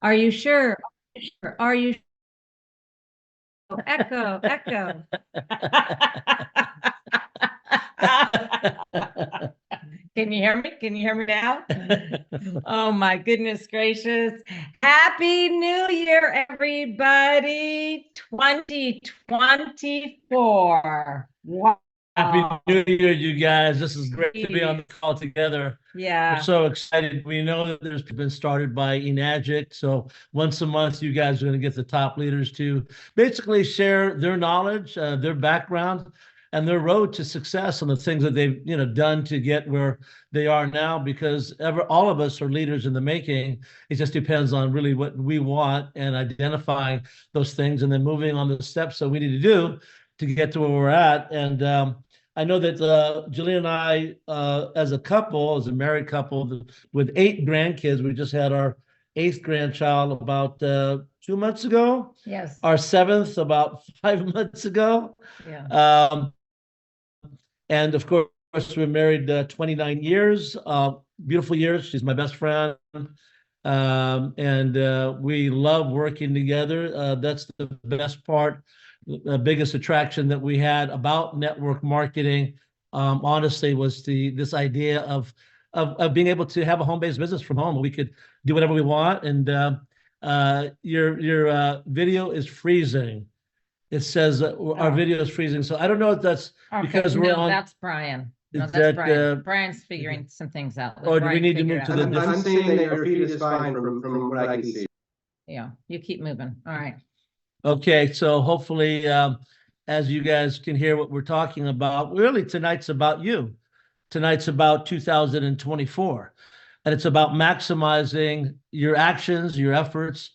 Are you sure? Are you echo, echo? Can you hear me? Can you hear me now? Oh my goodness gracious. Happy New Year, everybody. 2024. Wow. Happy New Year, you guys. This is great to be on the call together. We're Yeah. so excited. We know that there's been started by Enagic. So once a month, you guys are going to get the top leaders to basically share their knowledge, their background, and their road to success and the things that they've done to get where they are now. Because all of us are leaders in the making. It just depends on really what we want and identifying those things and then moving on the steps that we need to do to get to where we're at. And I know that Julie and I, as a couple, as a married couple with 8 grandkids, we just had our 8th grandchild about 2 months ago. Yes. Our 7th about 5 months ago. Yeah. And of course, we're married 29 years, beautiful years. She's my best friend. And we love working together. That's the best part. The biggest attraction that we had about network marketing, honestly, was this idea of being able to have a home-based business from home. We could do whatever we want. And your video is freezing. It says our video is freezing. So I don't know if that's because we're on. That's Brian. No, Is that's that, Brian. Brian's figuring some things out. Let or do we Brian need to figure move it to out. the I'm saying that your feed is fine from what I can see. Yeah, you keep moving. All right. Okay, so hopefully, as you guys can hear what we're talking about, really tonight's about you. Tonight's about 2024, and it's about maximizing your actions, your efforts,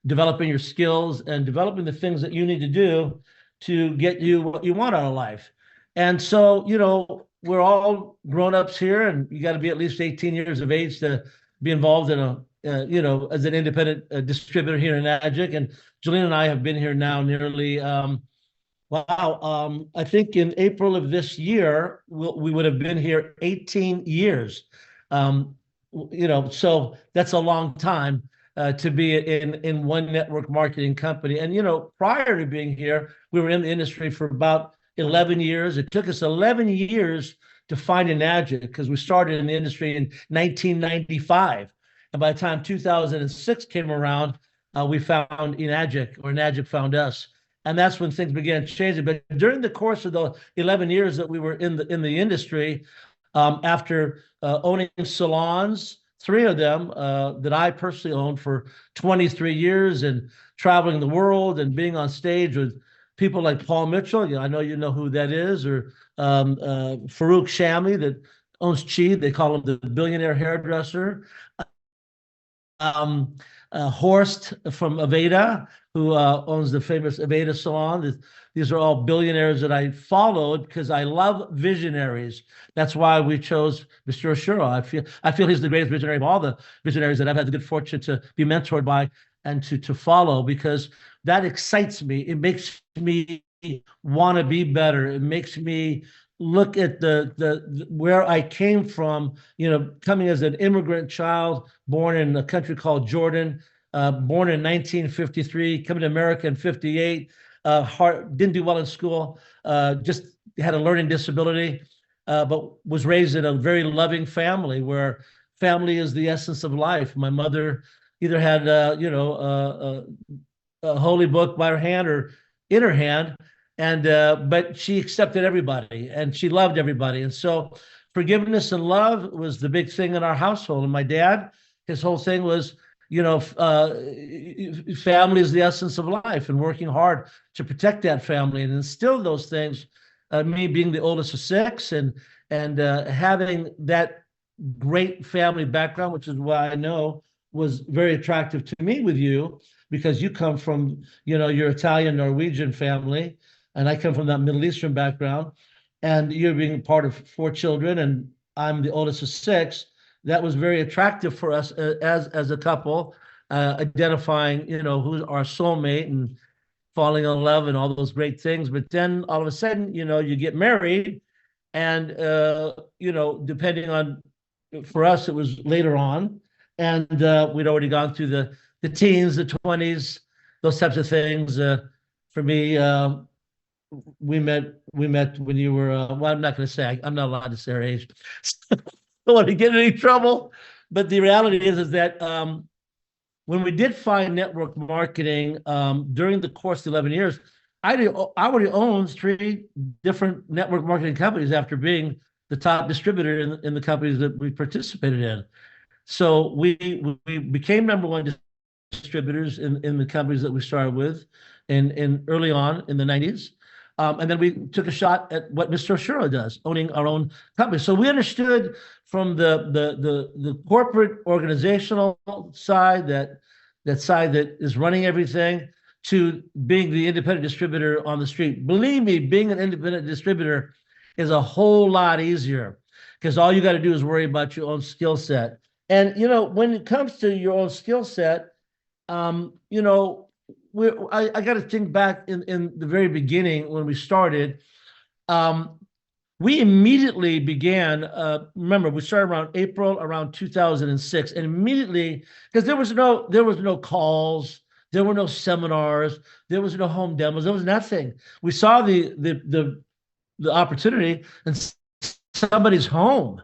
developing your skills, and developing the things that you need to do to get you what you want out of life. And so, we're all grown-ups here, and you got to be at least 18 years of age to be involved in as an independent distributor here in Enagic. And Julian and I have been here now nearly, I think in April of this year, we would have been here 18 years. So that's a long time to be in one network marketing company. And, prior to being here, we were in the industry for about 11 years. It took us 11 years to find Enagic because we started in the industry in 1995. And by the time 2006 came around, we found Enagic, or Enagic found us. And that's when things began changing. But during the course of the 11 years that we were in the industry, after owning salons, 3 of them that I personally owned for 23 years, and traveling the world and being on stage with people like Paul Mitchell, I know you know who that is, or Farouk Shamli that owns Chi. They call him the billionaire hairdresser. Horst from Aveda, who owns the famous Aveda salon. These are all billionaires that I followed because I love visionaries. That's why we chose Mr. Ashura. I feel he's the greatest visionary of all the visionaries that I've had the good fortune to be mentored by and to follow, because that excites me. It makes me want to be better. It makes me look at the where I came from, coming as an immigrant child, born in a country called Jordan, born in 1953, coming to America in 58, didn't do well in school, just had a learning disability, but was raised in a very loving family where family is the essence of life. My mother either had, a holy book by her hand or in her hand, and but she accepted everybody and she loved everybody. And so forgiveness and love was the big thing in our household. And my dad, his whole thing was, family is the essence of life, and working hard to protect that family and instill those things. Me being the oldest of 6 and having that great family background, which is why I know was very attractive to me with you, because you come from, your Italian Norwegian family, and I come from that Middle Eastern background, and you're being part of 4 children, and I'm the oldest of 6. That was very attractive for us as a couple, identifying, who's our soulmate and falling in love and all those great things. But then all of a sudden, you get married, and depending on, for us, it was later on, and we'd already gone through the teens, the 20s, those types of things. For me, we met when you were, well, I'm not going to say, I'm not allowed to say our age. I don't want to get in any trouble. But the reality is that when we did find network marketing during the course of 11 years, I already owns 3 different network marketing companies after being the top distributor in the companies that we participated in. So we became #1 distributors in the companies that we started with in early on in the 90s. And then we took a shot at what Mr. Oshiro does, owning our own company. So we understood from the corporate organizational side, that side that is running everything, to being the independent distributor on the street. Believe me, being an independent distributor is a whole lot easier, because all you got to do is worry about your own skill set. And when it comes to your own skill set, I got to think back in the very beginning when we started. We immediately began. Remember, we started around 2006, and immediately, because there was no calls, there were no seminars, there was no home demos, there was nothing. We saw the opportunity in somebody's home.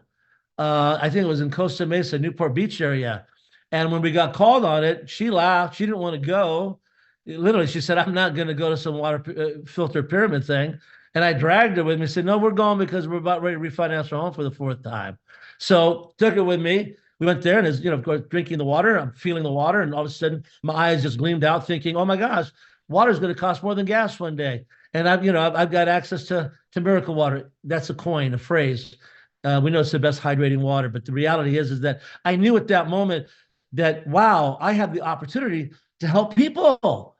I think it was in Costa Mesa, Newport Beach area. And when we got called on it, she laughed. She didn't want to go. Literally, she said, "I'm not going to go to some water filter pyramid thing." And I dragged her with me. Said, "No, we're going because we're about ready to refinance our home for the 4th time." So took her with me. We went there, and as of course, drinking the water, I'm feeling the water, and all of a sudden, my eyes just gleamed out, thinking, "Oh my gosh, water is going to cost more than gas one day." And I've got access to miracle water. That's a coin, a phrase. We know it's the best hydrating water, but the reality is that I knew at that moment that, wow, I have the opportunity to help people,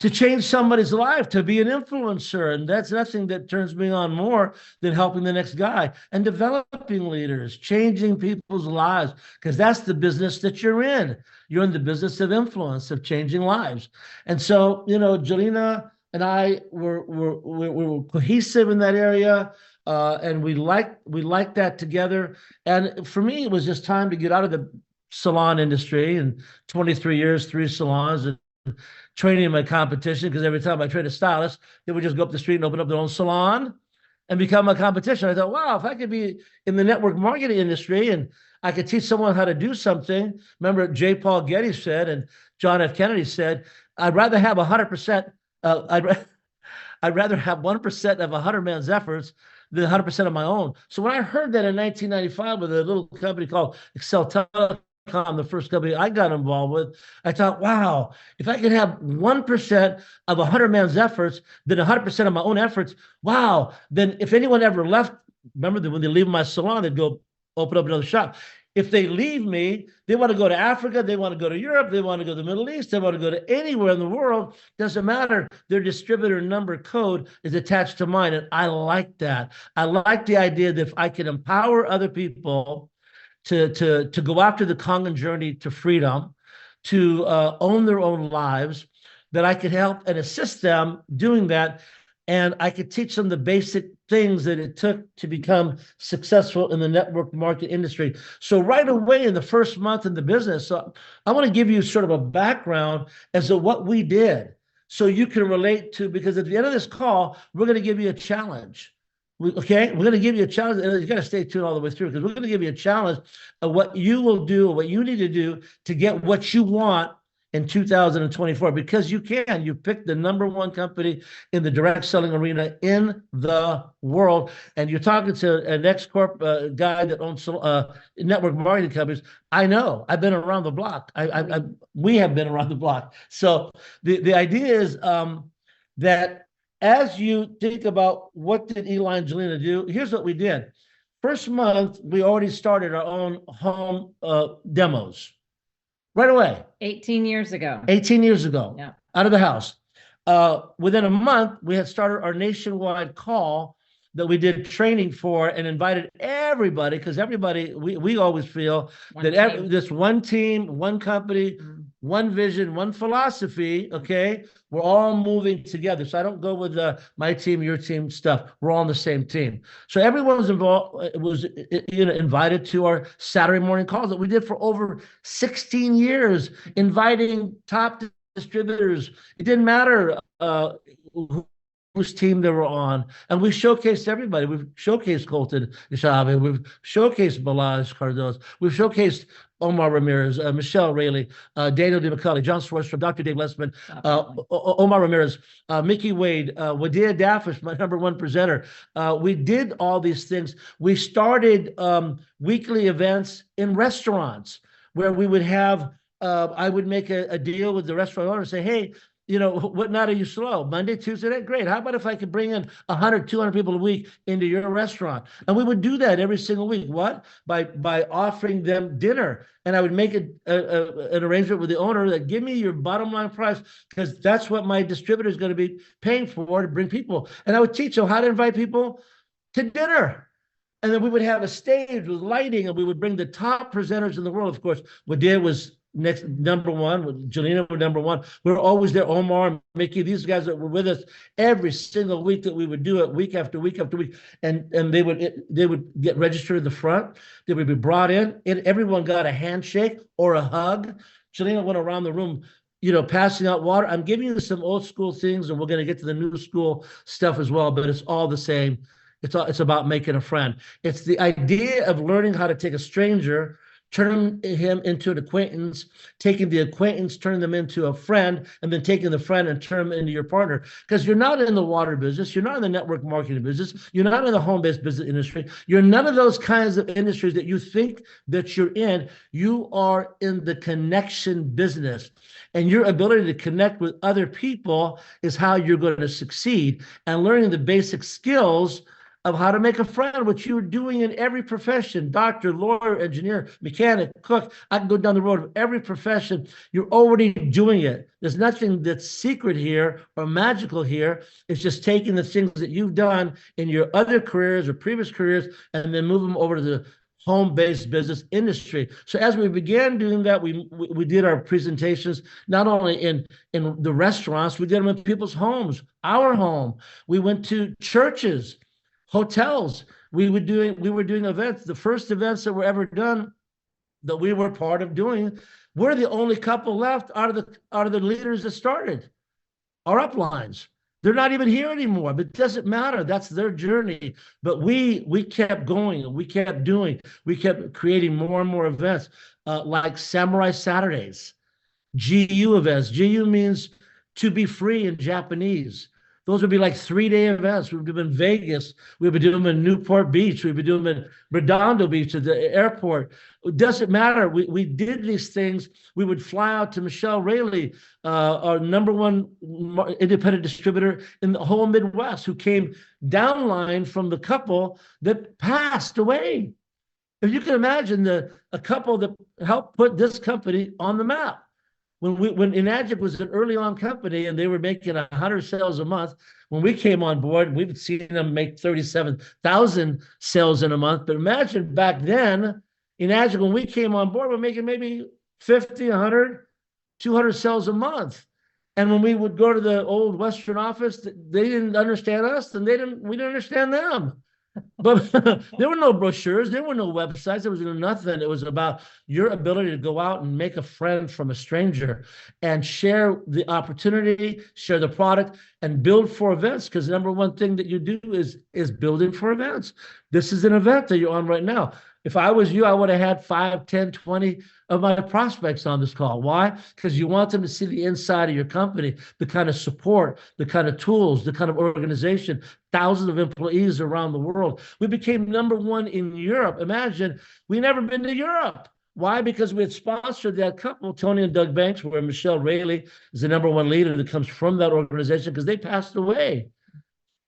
to change somebody's life, to be an influencer. And that's nothing that turns me on more than helping the next guy and developing leaders, changing people's lives, because that's the business that you're in. You're in the business of influence, of changing lives. And so, Jelena and I were cohesive in that area. And we liked that together. And for me, it was just time to get out of the salon industry, and 23 years, 3 salons, and training my competition, because every time I trained a stylist, they would just go up the street and open up their own salon and become a competition. I thought, wow, if I could be in the network marketing industry and I could teach someone how to do something. Remember, J. Paul Getty said, and John F. Kennedy said, I'd rather have 100%, I'd rather have 1% of 100 man's efforts than 100% of my own. So when I heard that in 1995 with a little company called Excel Telecom, the first company I got involved with, I thought, wow, if I could have 1% of 100 man's efforts, then 100% of my own efforts, wow, then if anyone ever left, remember that when they leave my salon, they'd go open up another shop. If they leave me, they want to go to Africa, they want to go to Europe, they want to go to the Middle East, they want to go to anywhere in the world, doesn't matter. Their distributor number code is attached to mine, and I like that. I like the idea that if I can empower other people to go after the Congan journey to freedom, to own their own lives, that I could help and assist them doing that. And I could teach them the basic things that it took to become successful in the network market industry. So right away in the first month in the business, so I want to give you sort of a background as to what we did, so you can relate to, because at the end of this call, we're going to give you a challenge. Okay, we're going to give you a challenge, and you got to stay tuned all the way through, because we're going to give you a challenge of what you will do, what you need to do to get what you want in 2024, because you can. You picked the #1 company in the direct selling arena in the world, and you're talking to an ex-corp guy that owns network marketing companies. I know. I've been around the block. We have been around the block. So the idea is that as you think about what did Eli and Jelena do, here's what we did. First month, we already started our own home demos. Right away. 18 years ago. 18 years ago. Yeah. Out of the house. Within a month, we had started our nationwide call that we did training for, and invited everybody, because everybody, we always feel that this one team, one company, one vision, one philosophy, okay? We're all moving together. So I don't go with my team, your team stuff. We're all on the same team. So everyone was involved, was invited to our Saturday morning calls that we did for over 16 years, inviting top distributors. It didn't matter whose team they were on. And we showcased everybody. We've showcased Colton Ishabe. We've showcased Balazs Cardoz. We've showcased Omar Ramirez, Michelle Rayleigh, Daniel DeMcCulley, John Swartz, Dr. Dave Lessman, Omar Ramirez, Mickey Wade, Wadia Dafish, my number one presenter. We did all these things. We started weekly events in restaurants where we would have, I would make a deal with the restaurant owner and say, hey, what night are you slow? Monday, Tuesday? Great. How about if I could bring in 100, 200 people a week into your restaurant? And we would do that every single week. What? By offering them dinner. And I would make an arrangement with the owner that give me your bottom line price, because that's what my distributor is going to be paying for to bring people. And I would teach them how to invite people to dinner. And then we would have a stage with lighting, and we would bring the top presenters in the world. Of course, Wadia was number one, Jelena was number one. We were always there. Omar, Mickey, these guys that were with us every single week that we would do it, week after week after week. And they would get registered in the front. They would be brought in, and everyone got a handshake or a hug. Jelena went around the room, passing out water. I'm giving you some old school things, and we're going to get to the new school stuff as well, but it's all the same. It's about making a friend. It's the idea of learning how to take a stranger, turn him into an acquaintance, taking the acquaintance, turn them into a friend, and then taking the friend and turn them into your partner. Because you're not in the water business, you're not in the network marketing business, you're not in the home-based business industry, you're none of those kinds of industries that you think that you're in. You are in the connection business. And your ability to connect with other people is how you're going to succeed. And learning the basic skills of how to make a friend, which you're doing in every profession, doctor, lawyer, engineer, mechanic, cook. I can go down the road of every profession. You're already doing it. There's nothing that's secret here or magical here. It's just taking the things that you've done in your other careers or previous careers and then move them over to the home-based business industry. So as we began doing that, we did our presentations not only in the restaurants, we did them in people's homes, our home. We went to churches, hotels. We were doing events. The first events that were ever done that we were part of doing, we're the only couple left out of the leaders that started our uplines. They're not even here anymore, but it doesn't matter. That's their journey. But we kept going, and we kept doing. We kept creating more and more events, like Samurai Saturdays, GU events. GU means to be free in Japanese. Those would be like 3-day events. We've been in Vegas. We've been doing them in Newport Beach. We've been doing them in Redondo Beach at the airport. It doesn't matter. We did these things. We would fly out to Michelle Rayleigh, our number one independent distributor in the whole Midwest, who came downline from the couple that passed away. If you can imagine a couple that helped put this company on the map. When Enagic was an early on company and they were making 100 sales a month, when we came on board, we've seen them make 37,000 sales in a month. But imagine back then, Enagic, when we came on board, we're making maybe 50, 100, 200 sales a month. And when we would go to the old Western office, they didn't understand us, and we didn't understand them. But there were no brochures, there were no websites, there was nothing. It was about your ability to go out and make a friend from a stranger and share the opportunity, share the product, and build for events. Because the number one thing that you do is building for events. This is an event that you're on right now. If I was you, I would have had 5, 10, 20 of my prospects on this call. Why? Because you want them to see the inside of your company, the kind of support, the kind of tools, the kind of organization, thousands of employees around the world. We became number one in Europe. Imagine, we never been to Europe. Why? Because we had sponsored that couple, Tony and Doug Banks, where Michelle Rayleigh is the number one leader that comes from that organization, because they passed away.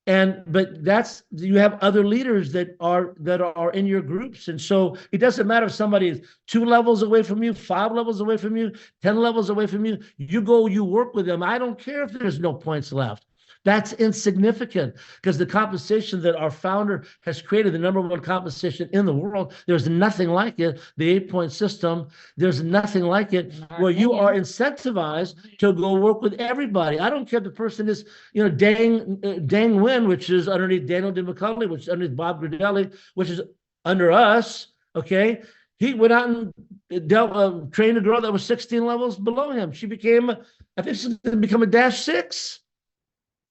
But you have other leaders that are in your groups. And so it doesn't matter if somebody is 2 levels away from you, 5 levels away from you, 10 levels away from you. You go, you work with them. I don't care if there's no points left. That's insignificant because the compensation that our founder has created, the number one compensation in the world, there's nothing like it. The 8-point system, there's nothing like it where you are incentivized to go work with everybody. I don't care if the person is, Dang Nguyen, which is underneath Daniel DeMcCulley, which is underneath Bob Grudelli, which is under us. Okay. He went out and trained a girl that was 16 levels below him. She became, I think she's going to become a -6.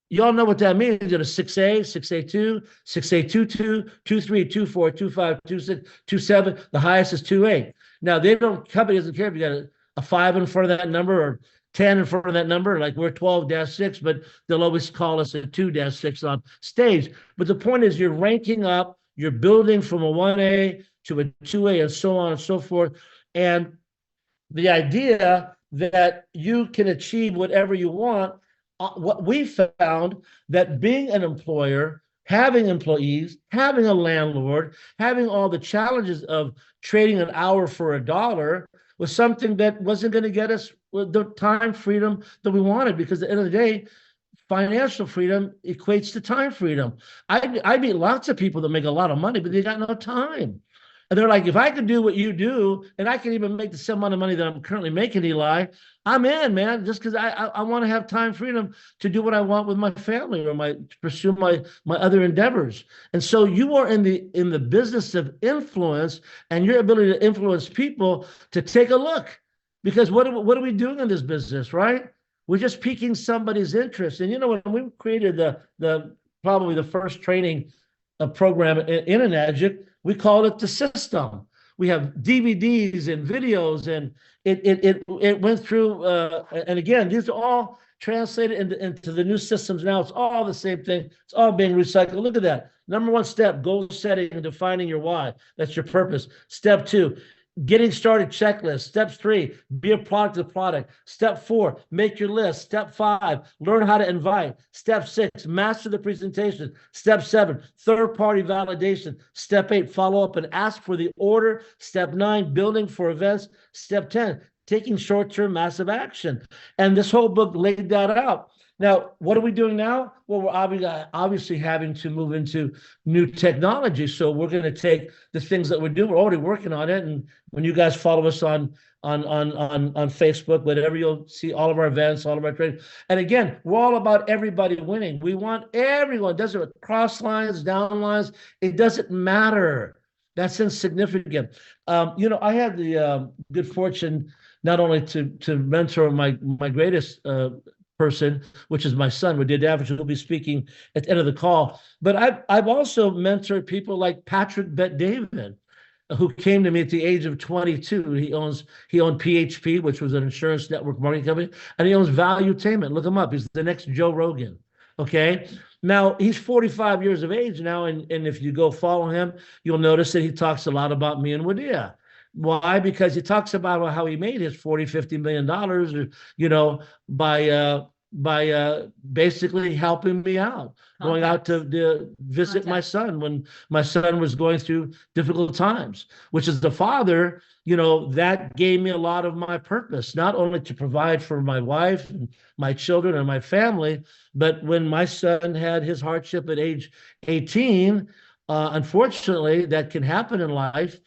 Y'all know what that means. You got a 6A, 6A2, 6A22, 23, 24, 25, 26, 27. The highest is 28. Now, company doesn't care if you got a 5 in front of that number or 10 in front of that number. Like we're 12-6, but they'll always call us a 2-6 on stage. But the point is you're ranking up, you're building from a 1A to a 2A and so on and so forth. And the idea that you can achieve whatever you want, what we found that being an employer, having employees, having a landlord, having all the challenges of trading an hour for $1 was something that wasn't going to get us the time freedom that we wanted, because at the end of the day, financial freedom equates to time freedom. I meet lots of people that make a lot of money, but they got no time. And they're like, if I could do what you do, and I can even make the same amount of money that I'm currently making, Eli, I'm in, man, just because I want to have time freedom to do what I want with my family or to pursue my other endeavors. And so you are in the business of influence and your ability to influence people to take a look. Because what are we doing in this business, right? We're just piquing somebody's interest. And when we created the probably the first training program in Enagic, we called it the system. We have DVDs and videos, and it went through. And again, these are all translated into the new systems now. It's all the same thing. It's all being recycled. Look at that. Number 1 step: goal setting and defining your why. That's your purpose. Step 2. Getting started checklist. Step 3, be a product of the product. Step 4, make your list. Step 5, learn how to invite. Step 6, master the presentation. Step 7, third-party validation. Step 8, follow up and ask for the order. Step 9, building for events. Step 10, taking short-term massive action. And this whole book laid that out. Now, what are we doing now? Well, we're obviously having to move into new technology. So we're going to take the things that we do. We're already working on it. And when you guys follow us on Facebook, whatever, you'll see all of our events, all of our training. And again, we're all about everybody winning. We want everyone. It doesn't cross lines, down lines. It doesn't matter. That's insignificant. I had the good fortune not only to mentor my greatest person, which is my son, we did average, who'll be speaking at the end of the call. But I've also mentored people like Patrick Bet-David, who came to me at the age of 22. He owned PHP, which was an insurance network marketing company, and he owns Valuetainment. Look him up. He's the next Joe Rogan. Okay. Now he's 45 years of age now, and if you go follow him, you'll notice that he talks a lot about me and Wadia. Why? Because he talks about how he made his $40-50 million, by basically helping me out, going out to visit my son when my son was going through difficult times, which is the father, that gave me a lot of my purpose, not only to provide for my wife and my children and my family, but when my son had his hardship at age 18, unfortunately, that can happen in life.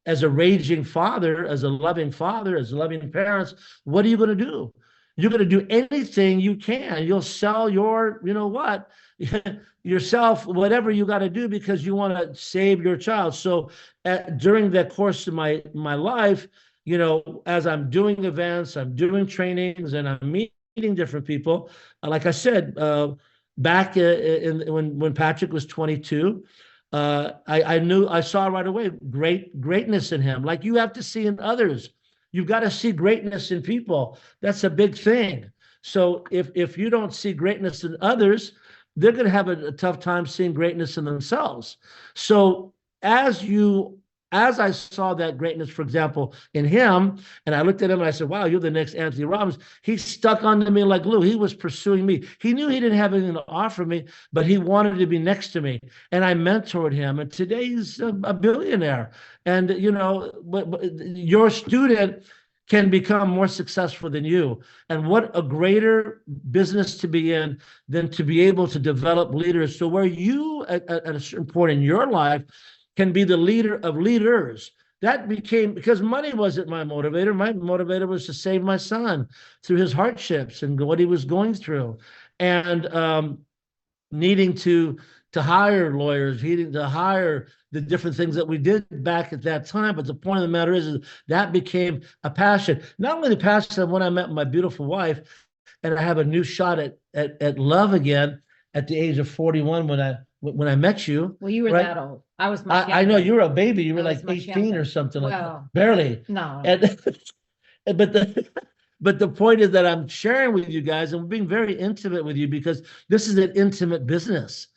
As a raging father, as a loving parents, what are you going to do? You're going to do anything you can. You'll sell your, yourself, whatever you got to do, because you want to save your child. So during the course of my life, as I'm doing events, I'm doing trainings, and I'm meeting different people, like I said, back when Patrick was 22, I saw right away greatness in him. Like you have to see in others. You've got to see greatness in people. That's a big thing. So if you don't see greatness in others, they're going to have a tough time seeing greatness in themselves. So as I saw that greatness, for example, in him, and I looked at him and I said, wow, you're the next Anthony Robbins. He stuck onto me like glue. He was pursuing me. He knew he didn't have anything to offer me, but he wanted to be next to me. And I mentored him. And today he's a billionaire. And, your student can become more successful than you. And what a greater business to be in than to be able to develop leaders. So where you at a certain point in your life can be the leader of leaders. That became, because money wasn't my motivator. My motivator was to save my son through his hardships and what he was going through. And needing to hire lawyers, needing to hire the different things that we did back at that time. But the point of the matter is that became a passion. Not only the passion of when I met my beautiful wife, and I have a new shot at love again at the age of 41 when I met you. Well, you were right? that old. I was much I know younger. you were a baby. You were I was like much 18 younger. or something like that. Well, Barely. No. And but the point is that I'm sharing with you guys and being very intimate with you because this is an intimate business.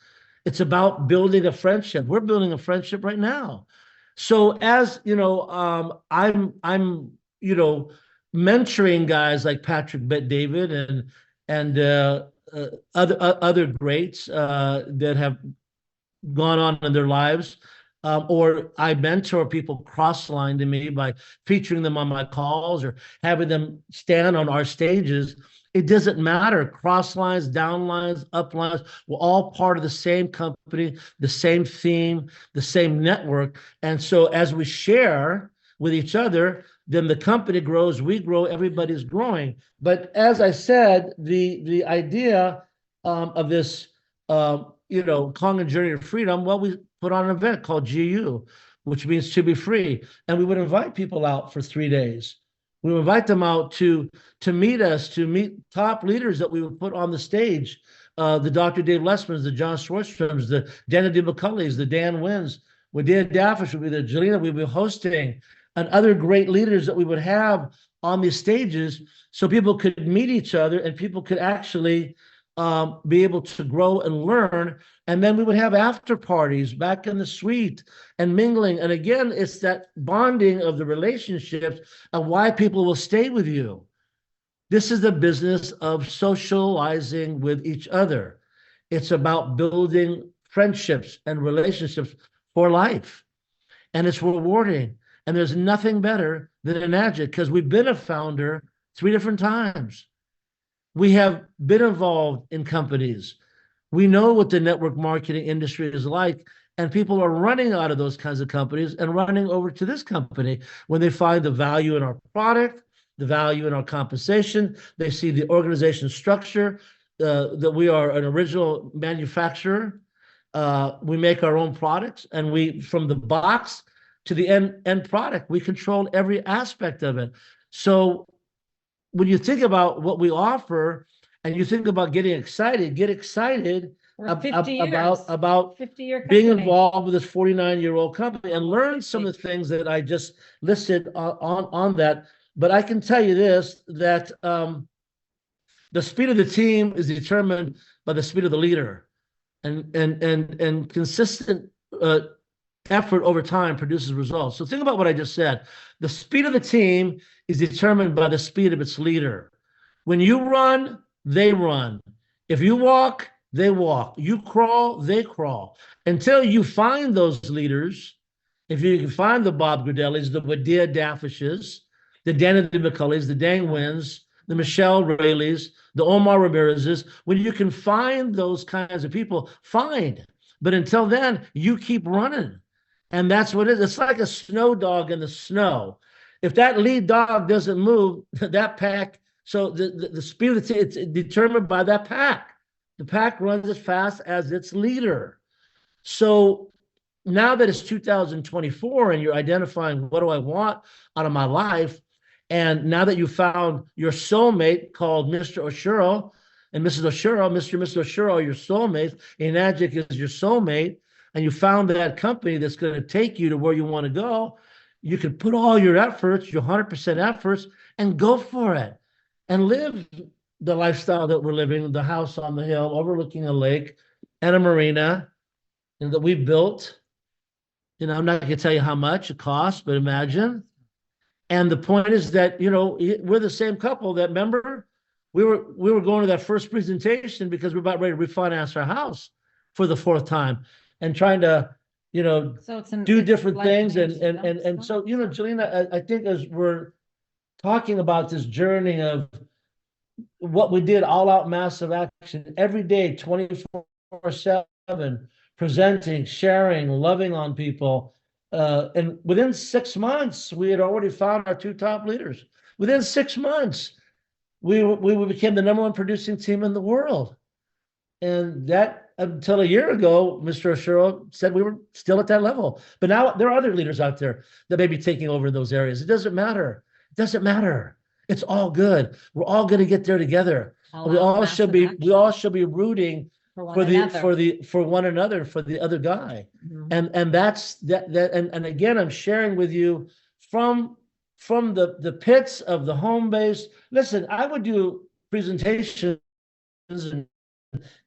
It's about building a friendship. We're building a friendship right now. So as you know, I'm you know, mentoring guys like Patrick Bet-David and other greats that have gone on in their lives. Or I mentor people cross-line to me by featuring them on my calls or having them stand on our stages. It doesn't matter. Cross lines, down lines, up lines, we're all part of the same company, the same theme, the same network. And so as we share with each other, then the company grows, we grow, everybody's growing. But as I said, the idea of this you know, Congan Journey to Freedom, well, we put on an event called GU, which means to be free. And we would invite people out for 3 days. We would invite them out to meet us, to meet top leaders that we would put on the stage. The Dr. Dave Lessmans, the John Schwartzstroms, the Dana D. McCulley's, the Dan Wins, Wadea Daffish would be there, Jelena we'd be hosting, and other great leaders that we would have on these stages so people could meet each other and people could actually be able to grow and learn. And then we would have after parties back in the suite and mingling. And again, it's that bonding of the relationships and why people will stay with you. This is the business of socializing with each other. It's about building friendships and relationships for life. And it's rewarding. And there's nothing better than Enagic because we've been a founder 3 different times. We have been involved in companies. We know what the network marketing industry is like, and people are running out of those kinds of companies and running over to this company when they find the value in our product, the value in our compensation. They see the organization structure, that we are an original manufacturer. We make our own products, and we, from the box to the end product, we control every aspect of it. So when you think about what we offer and you think about getting excited, get excited about 50-year being company. involved with this 49-year-old company and learn some of the things that I just listed on that. But I can tell you this, that the speed of the team is determined by the speed of the leader, and consistent effort over time produces results. So think about what I just said. The speed of the team is determined by the speed of its leader. When you run, they run. If you walk, they walk. You crawl, they crawl. Until you find those leaders, if you can find the Bob Gridellis, the Wadea Daffishes, the Dana D. McCulleys, the Dan Wins, the Michelle Rayleys, the Omar Ramirez's, when you can find those kinds of people, fine. But until then, you keep running. And that's what it is. It's like a snow dog in the snow. If that lead dog doesn't move, that pack, so the speed of the team, it's determined by that pack. The pack runs as fast as its leader. So now that it's 2024 and you're identifying what do I want out of my life, and now that you found your soulmate called Mr. Oshuro and Mrs. Oshuro, Mr. and Mrs. Oshuro are your soulmates, Enagic is your soulmate, and you found that company that's going to take you to where you want to go, you can put all your efforts, your 100% efforts, and go for it and live the lifestyle that we're living, the house on the hill overlooking a lake and a marina, and that we built. You know, I'm not going to tell you how much it costs, but imagine. And the point is that, you know, we're the same couple that, remember, we were going to that first presentation because we're about ready to refinance our house for the 4th time and trying to, you know, So do different things. And so, you know, Jelena, I think as we're talking about this journey of what we did, all out massive action every day, 24/7, presenting, sharing, loving on people. And within 6 months, we had already found our 2 top leaders. Within 6 months, we became the #1 producing team in the world. And that, until a year ago, Mr. Oshiro said we were still at that level. But now there are other leaders out there that may be taking over those areas. It doesn't matter. It doesn't matter. It's all good. We're all going to get there together. We all should be rooting for one another, for the other guy. Mhm. And that's that and again, I'm sharing with you from the pits of the home base. Listen, I would do presentations, and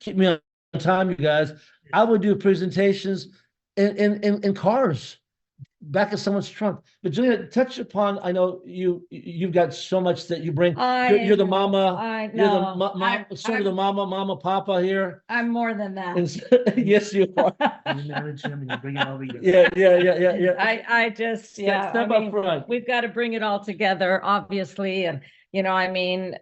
keep me on time, you guys. I would do presentations in cars, back of someone's trunk. But Julia, touch upon, I know you've got so much that you bring. You're the mama. You're the sort of the mama, papa here. I'm more than that. Yes, you are. You manage him and you bring it over you. Yeah. I just, yeah. Step I up mean, front. we've got to bring it all together, obviously. And, I mean,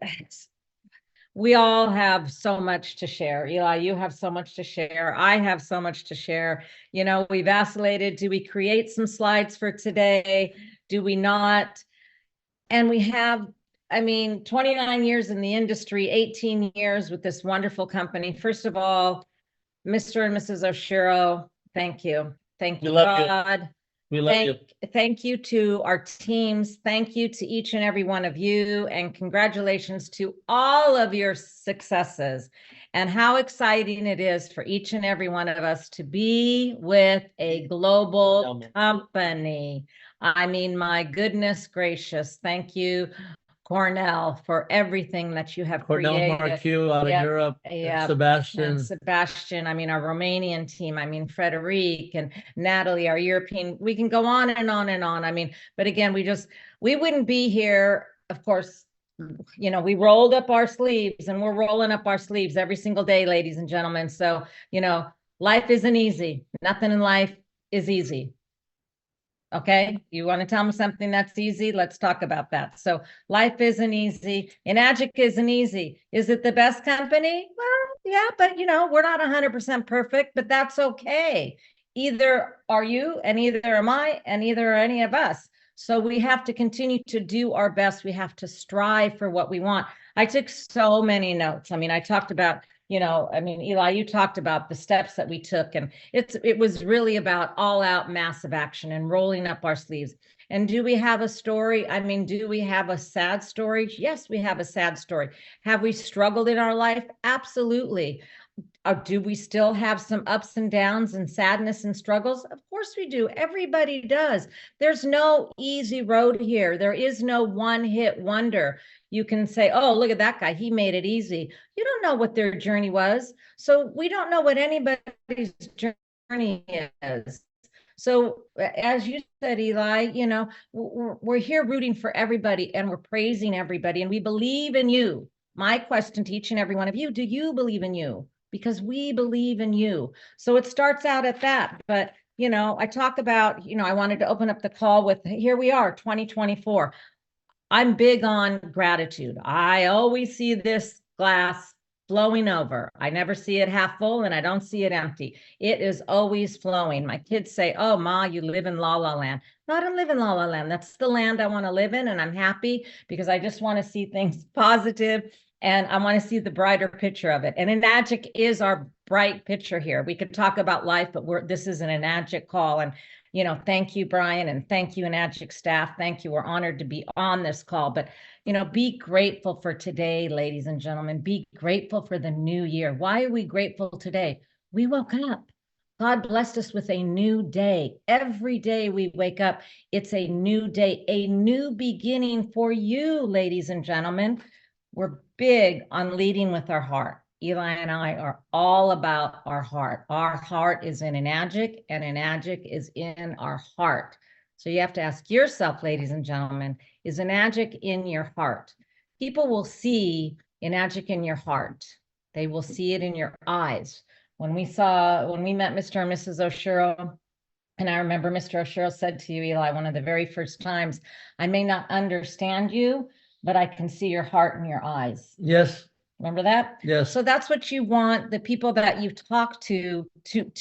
we all have so much to share. Eli, you have so much to share. I have so much to share. We vacillated. Do we create some slides for today? Do we not? And we have, 29 years in the industry, 18 years with this wonderful company. First of all, Mr. and Mrs. Oshiro, thank you. Thank you, We love you. God. We love you. Thank you to our teams. Thank you to each and every one of you. And congratulations to all of your successes. And how exciting it is for each and every one of us to be with a global company. My goodness gracious. Thank you, Cornell, for everything that you have Cornell created. Marque out of Europe. Yeah. Sebastian. Our Romanian team, Frederic and Natalie, our European, we can go on and on and on. But again, we wouldn't be here, of course. We rolled up our sleeves, and we're rolling up our sleeves every single day, ladies and gentlemen. So, life isn't easy. Nothing in life is easy. Okay, you want to tell me something that's easy? Let's talk about that. So life isn't easy. Enagic isn't easy. Is it the best company? Well, yeah, but we're not 100% perfect, but that's okay. Either are you, and either am I, and either are any of us. So we have to continue to do our best. We have to strive for what we want. I took so many notes. I talked about, Eli, you talked about the steps that we took, and it was really about all out massive action and rolling up our sleeves. And do we have a story? Do we have a sad story? Yes, we have a sad story. Have we struggled in our life? Absolutely. Do we still have some ups and downs and sadness and struggles? Of course we do. Everybody does. There's no easy road here. There is no one-hit wonder. You can say, oh, look at that guy. He made it easy. You don't know what their journey was. So we don't know what anybody's journey is. So as you said, Eli, we're here rooting for everybody, and we're praising everybody, and we believe in you. My question to each and every one of you, do you believe in you? Because we believe in you. So it starts out at that. But, I talk about, I wanted to open up the call with, here we are, 2024. I'm big on gratitude. I always see this glass flowing over. I never see it half full, and I don't see it empty. It is always flowing. My kids say, oh, Ma, you live in La La Land. No, I don't live in La La Land. That's the land I want to live in, and I'm happy because I just want to see things positive, and I want to see the brighter picture of it. And Enagic is our bright picture here. We could talk about life, but this is an Enagic call. And thank you, Brian, and thank you, Enagic staff. Thank you. We're honored to be on this call. But, be grateful for today, ladies and gentlemen. Be grateful for the new year. Why are we grateful today? We woke up. God blessed us with a new day. Every day we wake up, it's a new day, a new beginning for you, ladies and gentlemen. We're big on leading with our heart. Eli and I are all about our heart. Our heart is in Enagic, and Enagic is in our heart. So you have to ask yourself, ladies and gentlemen, is Enagic in your heart? People will see Enagic in your heart. They will see it in your eyes. When we met Mr. and Mrs. Oshiro, And I remember Mr. O'Sheryl said to you, Eli, one of the very first times, I may not understand you, but I can see your heart in your eyes. Yes. Remember that? Yes. So that's what you want the people that you talk to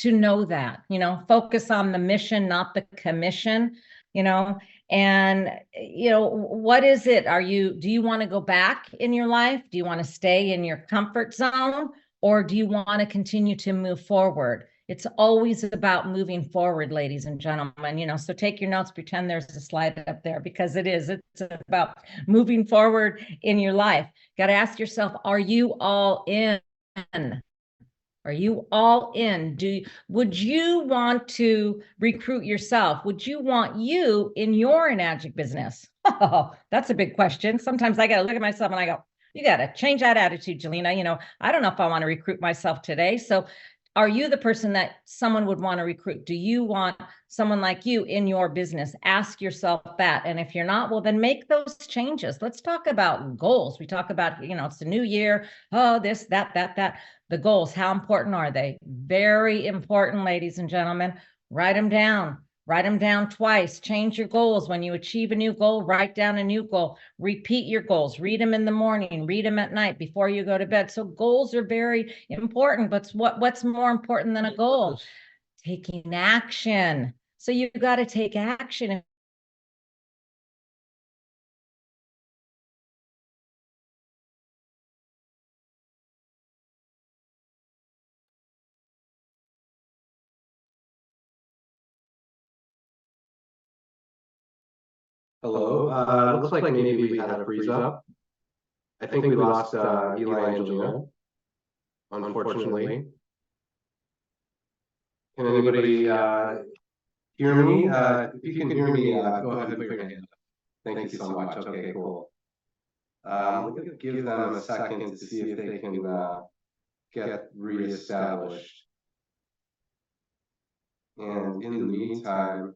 know that, you know, focus on the mission, not the commission, you know. And, you know, what is it? Do you want to go back in your life? Do you want to stay in your comfort zone? Or do you want to continue to move forward? It's always about moving forward, ladies and gentlemen, you know, so take your notes, pretend there's a slide up there, because it's about moving forward in your life. Got to ask yourself, are you all in? Are you all in? Would you want to recruit yourself? Would you want you in your Enagic business? Oh, that's a big question. Sometimes I got to look at myself and I go, you got to change that attitude, Jelena. You know, I don't know if I want to recruit myself today. So are you the person that someone would want to recruit? Do you want someone like you in your business? Ask yourself that. And if you're not, well, then make those changes. Let's talk about goals. We talk about, you know, it's the new year. Oh, this, that. The goals, how important are they? Very important, ladies and gentlemen. Write them down. Write them down twice. Change your goals. When you achieve a new goal, write down a new goal. Repeat your goals. Read them in the morning. Read them at night before you go to bed. So goals are very important. But what's more important than a goal? Taking action. So you've got to take action. Hello, looks like maybe we had a freeze up. I think we lost Eli and Jelena, unfortunately. Can anybody hear me? If you can hear me, go ahead and put your hand up. Thank you so much. Okay, cool. We'll give them a second to see if they can get reestablished. And in the meantime,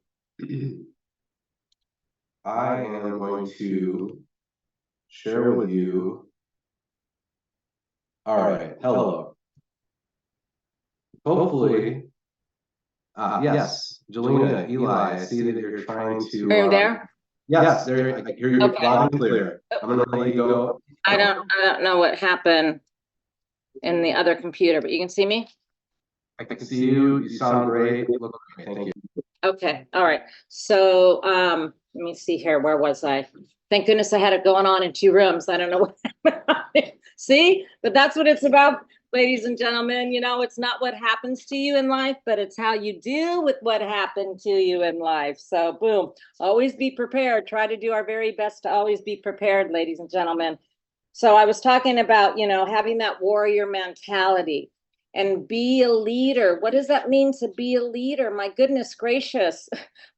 I am going to share with you. All right, hello. Hopefully, yes, Jelena, Eli, I see that you're trying to. Are you there? Yes, there. I hear you loud and clear. I'm gonna let you go. I don't know what happened in the other computer, but you can see me? I can see you. You sound great. Look great. Thank you. Okay, all right. So let me see here. Where was I? Thank goodness I had it going on in 2 rooms. I don't know what happened. See, but that's what it's about, ladies and gentlemen. You know, it's not what happens to you in life, but it's how you deal with what happened to you in life. So boom, always be prepared. Try to do our very best to always be prepared, ladies and gentlemen. So I was talking about, you know, having that warrior mentality and be a leader. What does that mean to be a leader? My goodness gracious.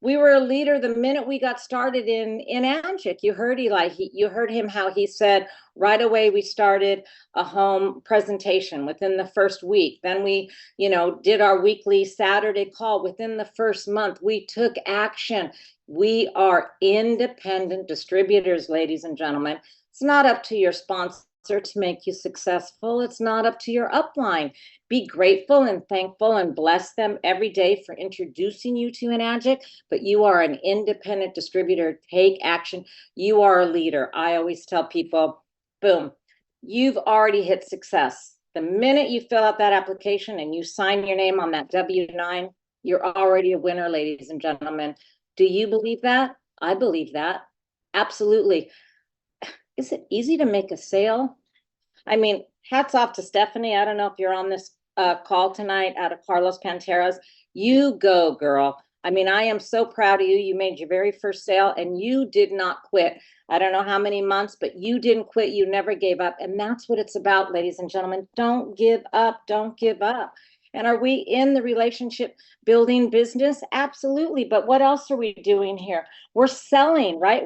We were a leader the minute we got started in Enagic. You heard Eli, you heard him how he said right away we started a home presentation within the first week. Then we, you know, did our weekly Saturday call. Within the first month, we took action. We are independent distributors, ladies and gentlemen. It's not up to your sponsor to make you successful. It's not up to your upline. Be grateful and thankful and bless them every day for introducing you to Enagic, but you are an independent distributor. Take action. You are a leader. I always tell people, boom, you've already hit success. The minute you fill out that application and you sign your name on that W-9, you're already a winner, ladies and gentlemen. Do you believe that? I believe that. Absolutely. Is it easy to make a sale? I mean, hats off to Stephanie. I don't know if you're on this call tonight out of Carlos Pantera's. You go, girl. I mean, I am so proud of you. You made your very first sale and you did not quit. I don't know how many months, but you didn't quit. You never gave up. And that's what it's about, ladies and gentlemen. Don't give up. Don't give up. And are we in the relationship building business? Absolutely. But what else are we doing here? We're selling, right?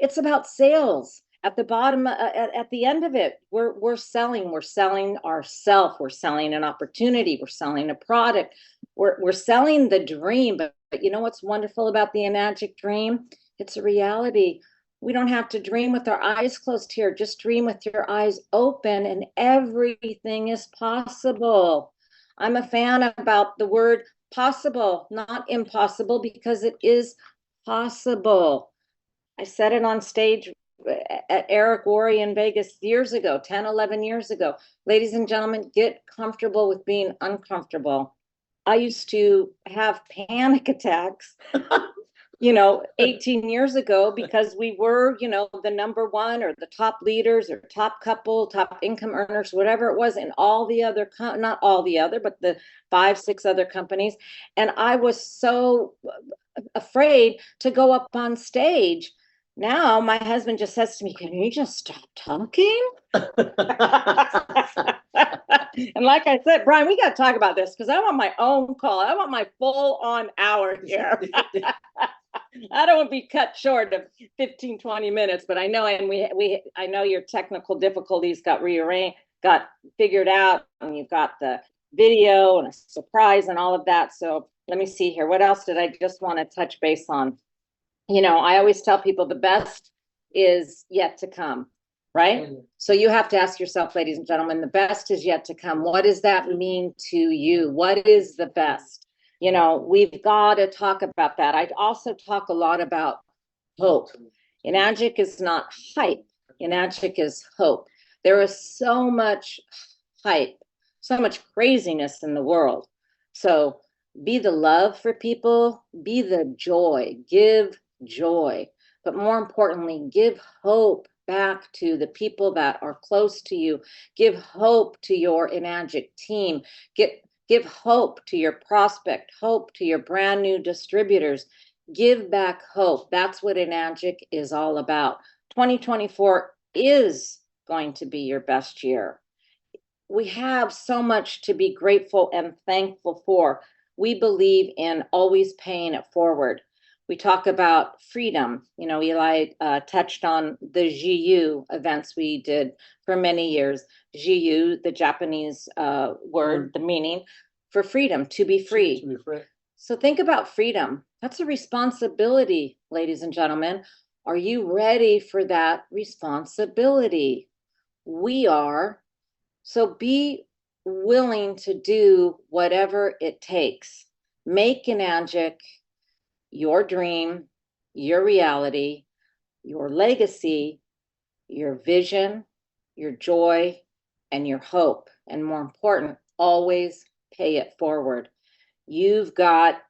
It's about sales. At the bottom, at the end of it, we're selling ourselves, we're selling an opportunity, we're selling a product, we're selling the dream. But you know what's wonderful about the Enagic dream? It's a reality. We don't have to dream with our eyes closed here. Just dream with your eyes open and everything is possible. I'm a fan about the word possible, not impossible, because it is possible. I said it on stage at Eric Worre in Vegas years ago, 10, 11 years ago. Ladies and gentlemen, get comfortable with being uncomfortable. I used to have panic attacks, 18 years ago, because we were, the number one or the top leaders or top couple, top income earners, whatever it was, in all the other, not all the other, but the 5, 6 other companies. And I was so afraid to go up on stage. Now my husband just says to me, "Can you just stop talking?" And like I said, Brian, we got to talk about this, because I want my own call. I want my full on hour here. I don't want to be cut short of 15, 20 minutes, but I know, and I know your technical difficulties got figured out, and you've got the video and a surprise and all of that. So let me see here. What else did I just want to touch base on? I always tell people the best is yet to come, right? So you have to ask yourself, ladies and gentlemen, the best is yet to come. What does that mean to you? What is the best? We've got to talk about that. I also talk a lot about hope. Enagic is not hype. Enagic is hope. There is so much hype, so much craziness in the world. So be the love for people, be the joy, give joy, but more importantly, give hope back to the people that are close to you. Give hope to your Enagic team. Give hope to your prospect, hope to your brand new distributors. Give back hope. That's what Enagic is all about. 2024 is going to be your best year. We have so much to be grateful and thankful for. We believe in always paying it forward. We talk about freedom. Eli touched on the GU events we did for many years. GU, the Japanese word, the meaning for freedom, to be free. To be free. So think about freedom. That's a responsibility, ladies and gentlemen. Are you ready for that responsibility? We are. So be willing to do whatever it takes. Make Enagic your dream, your reality, your legacy, your vision, your joy, and your hope. And more important, always pay it forward. You've got,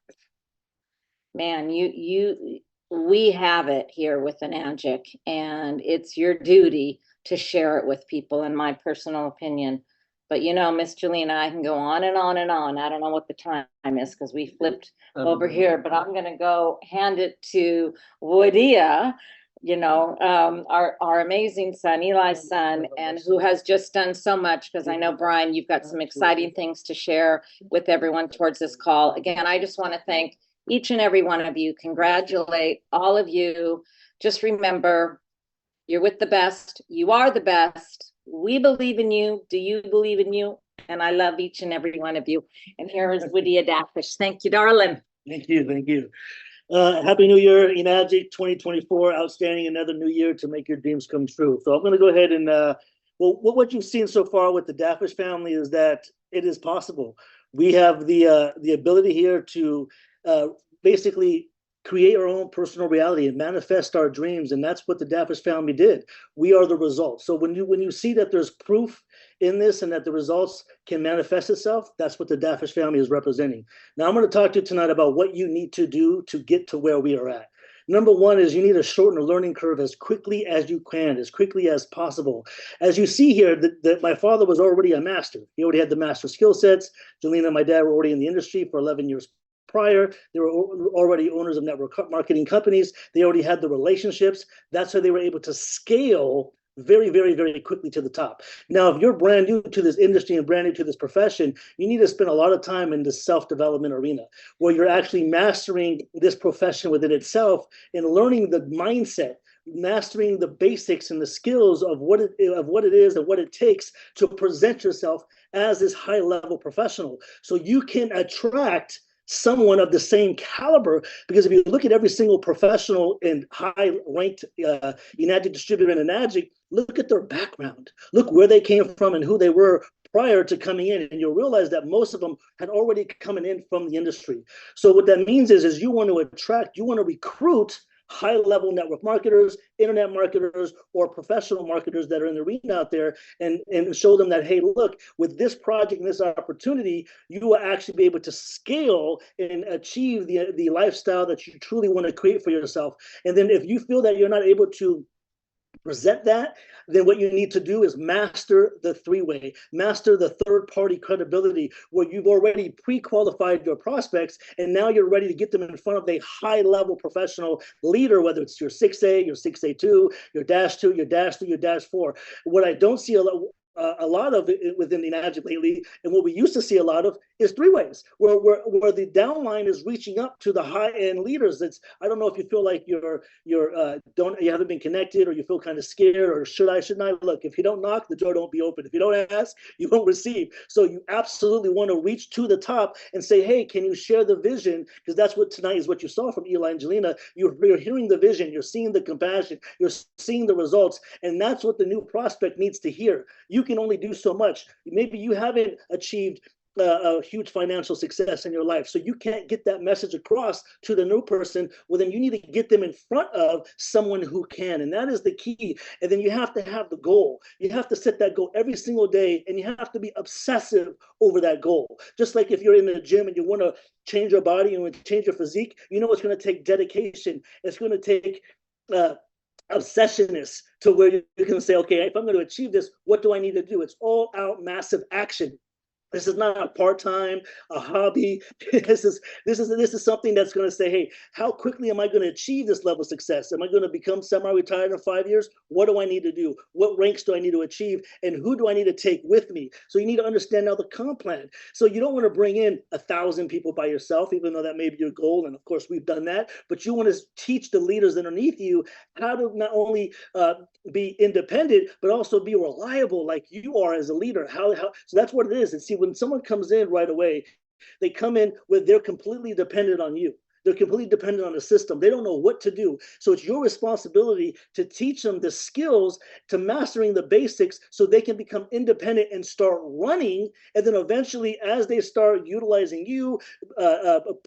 man, we have it here with Enagic, and it's your duty to share it with people, in my personal opinion. But Miss Jelena, I can go on and on and on. I don't know what the time is, because we flipped over here, but I'm going to go hand it to Woodia, our amazing son, Eli's son, and who has just done so much, because I know, Brian, you've got some exciting things to share with everyone towards this call. Again, I just want to thank each and every one of you, congratulate all of you. Just remember, you're with the best. You are the best. We believe in you. Do you believe in you? And I love each and every one of you. And here is Woodia Dafish. Thank you, darling. Thank you. Thank you. Happy New Year, Enagic 2024. Outstanding. Another new year to make your dreams come true. So I'm going to go ahead and, what you've seen so far with the Dafish family is that it is possible. We have the ability here to basically create our own personal reality and manifest our dreams, and that's what the Dafish family did. We are the result. So when you see that there's proof in this and that the results can manifest itself, that's what the Dafish family is representing. Now I'm going to talk to you tonight about what you need to do to get to where we are at. Number one is you need to shorten the learning curve as quickly as you can, as quickly as possible. As you see here, that my father was already a master. He already had the master skill sets. Jelena and my dad were already in the industry for 11 years prior. They were already owners of network marketing companies. They already had the relationships. That's how they were able to scale very, very, very quickly to the top. Now, if you're brand new to this industry and brand new to this profession, you need to spend a lot of time in the self-development arena where you're actually mastering this profession within itself and learning the mindset, mastering the basics and the skills of what it is and what it takes to present yourself as this high-level professional, so you can attract someone of the same caliber. Because if you look at every single professional and high-ranked Enagic distributor in Enagic, look at their background. Look where they came from and who they were prior to coming in, and you'll realize that most of them had already coming in from the industry. So what that means is you want to attract, you want to recruit high-level network marketers, internet marketers, or professional marketers that are in the arena out there, and show them that, hey, look, with this project and this opportunity, you will actually be able to scale and achieve the lifestyle that you truly want to create for yourself. And then if you feel that you're not able to present that, then what you need to do is master the three-way, master the third-party credibility, where you've already pre-qualified your prospects, and now you're ready to get them in front of a high-level professional leader, whether it's your 6A, your 6A2, your -2, your -3, your -4. What I don't see a lot of it within the Enagic lately, and what we used to see a lot of, is three-ways, where the downline is reaching up to the high-end leaders. It's, I don't know if you feel like you haven't been connected, or you feel kind of scared, or should I? Look, if you don't knock, the door don't be open. If you don't ask, you won't receive. So you absolutely want to reach to the top and say, hey, can you share the vision? Because that's what tonight is what you saw from Eli and Jelena. You're hearing the vision, you're seeing the compassion, you're seeing the results, and that's what the new prospect needs to hear. You can only do so much. Maybe you haven't achieved a huge financial success in your life, so you can't get that message across to the new person. Well, then you need to get them in front of someone who can, and that is the key. And then you have to have the goal. You have to set that goal every single day, and you have to be obsessive over that goal. Just like if you're in the gym and you want to change your body and change your physique, you know it's going to take dedication. It's going to take obsessionness, to where you can say, okay, if I'm going to achieve this, what do I need to do? It's all out massive action. This is not a part-time, a hobby. This is something that's going to say, hey, how quickly am I going to achieve this level of success? Am I going to become semi-retired in 5 years? What do I need to do? What ranks do I need to achieve? And who do I need to take with me? So you need to understand now the comp plan. So you don't want to bring in 1,000 people by yourself, even though that may be your goal. And of course, we've done that. But you want to teach the leaders underneath you how to not only be independent, but also be reliable like you are as a leader. So that's what it is. And see, when someone comes in right away, they come in with, they're completely dependent on you. They're completely dependent on the system. They don't know what to do. So it's your responsibility to teach them the skills to mastering the basics, so they can become independent and start running. And then eventually, as they start utilizing you,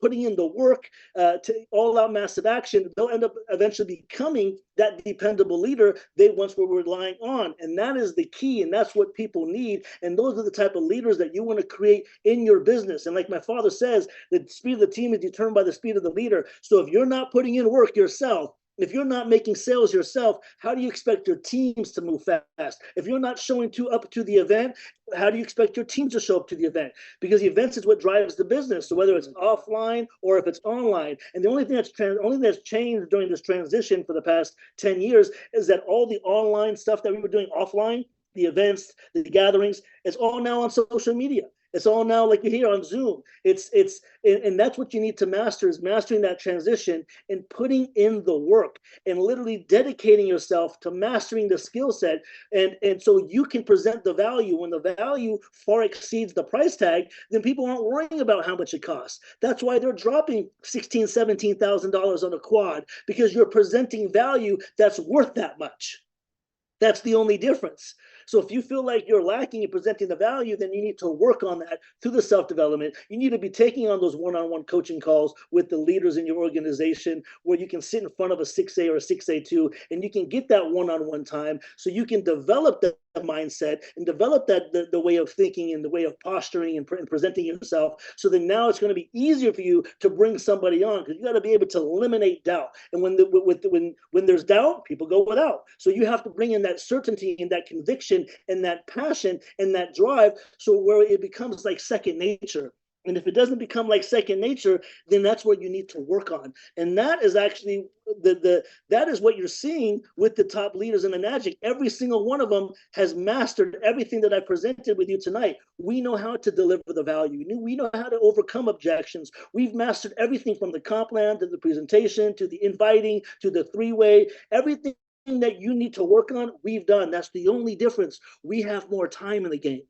putting in the work to all out massive action, they'll end up eventually becoming that dependable leader they once were relying on. And that is the key. And that's what people need. And those are the type of leaders that you want to create in your business. And like my father says, the speed of the team is determined by the speed of the leader. So if you're not putting in work yourself, if you're not making sales yourself, how do you expect your teams to move fast? If you're not showing up to the event, how do you expect your teams to show up to the event? Because the events is what drives the business. So whether it's offline or if it's online, and the only thing that's changed during this transition for the past 10 years is that all the online stuff that we were doing offline, the events, the gatherings, it's all now on social media. It's all now, like you hear, on Zoom. And that's what you need to master, is mastering that transition and putting in the work and literally dedicating yourself to mastering the skill set. And so you can present the value. When the value far exceeds the price tag, then people aren't worrying about how much it costs. That's why they're dropping $16,000, $17,000 on a quad, because you're presenting value that's worth that much. That's the only difference. So if you feel like you're lacking in presenting the value, then you need to work on that through the self-development. You need to be taking on those one-on-one coaching calls with the leaders in your organization, where you can sit in front of a 6A or a 6A2, and you can get that one-on-one time, so you can develop the mindset and develop the way of thinking and the way of posturing and presenting yourself. So then now it's going to be easier for you to bring somebody on, because you got to be able to eliminate doubt. And when there's doubt, people go without. So you have to bring in that certainty and that conviction and that passion and that drive, so where it becomes like second nature. And if it doesn't become like second nature, then that's what you need to work on. And that is actually that is what you're seeing with the top leaders in Enagic. Every single one of them has mastered everything that I presented with you tonight. We know how to deliver the value. We know how to overcome objections. We've mastered everything from the comp plan to the presentation to the inviting to the three-way. Everything that you need to work on, we've done. That's the only difference. We have more time in the game.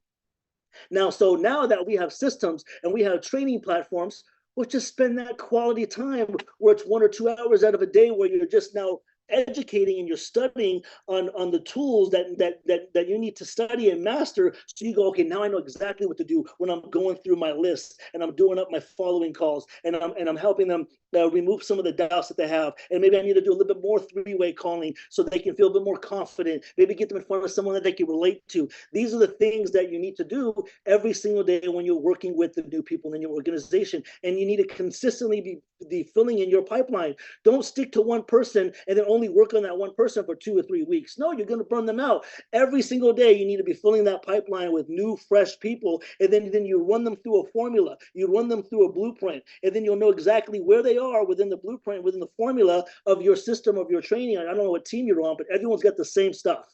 Now that we have systems and we have training platforms, we'll just spend that quality time where it's 1 or 2 hours out of a day where you're just now educating and you're studying on the tools that you need to study and master. So you go, okay, now I know exactly what to do when I'm going through my list and I'm doing up my following calls and I'm helping them remove some of the doubts that they have. And maybe I need to do a little bit more three-way calling so they can feel a bit more confident. Maybe get them in front of someone that they can relate to. These are the things that you need to do every single day when you're working with the new people in your organization. And you need to consistently be filling in your pipeline. Don't stick to one person and then only work on that one person for 2 or 3 weeks. No, you're going to burn them out. Every single day, you need to be filling that pipeline with new, fresh people. And then you run them through a formula. You run them through a blueprint. And then you'll know exactly where they are within the blueprint, within the formula of your system, of your training. I don't know what team you're on, but everyone's got the same stuff.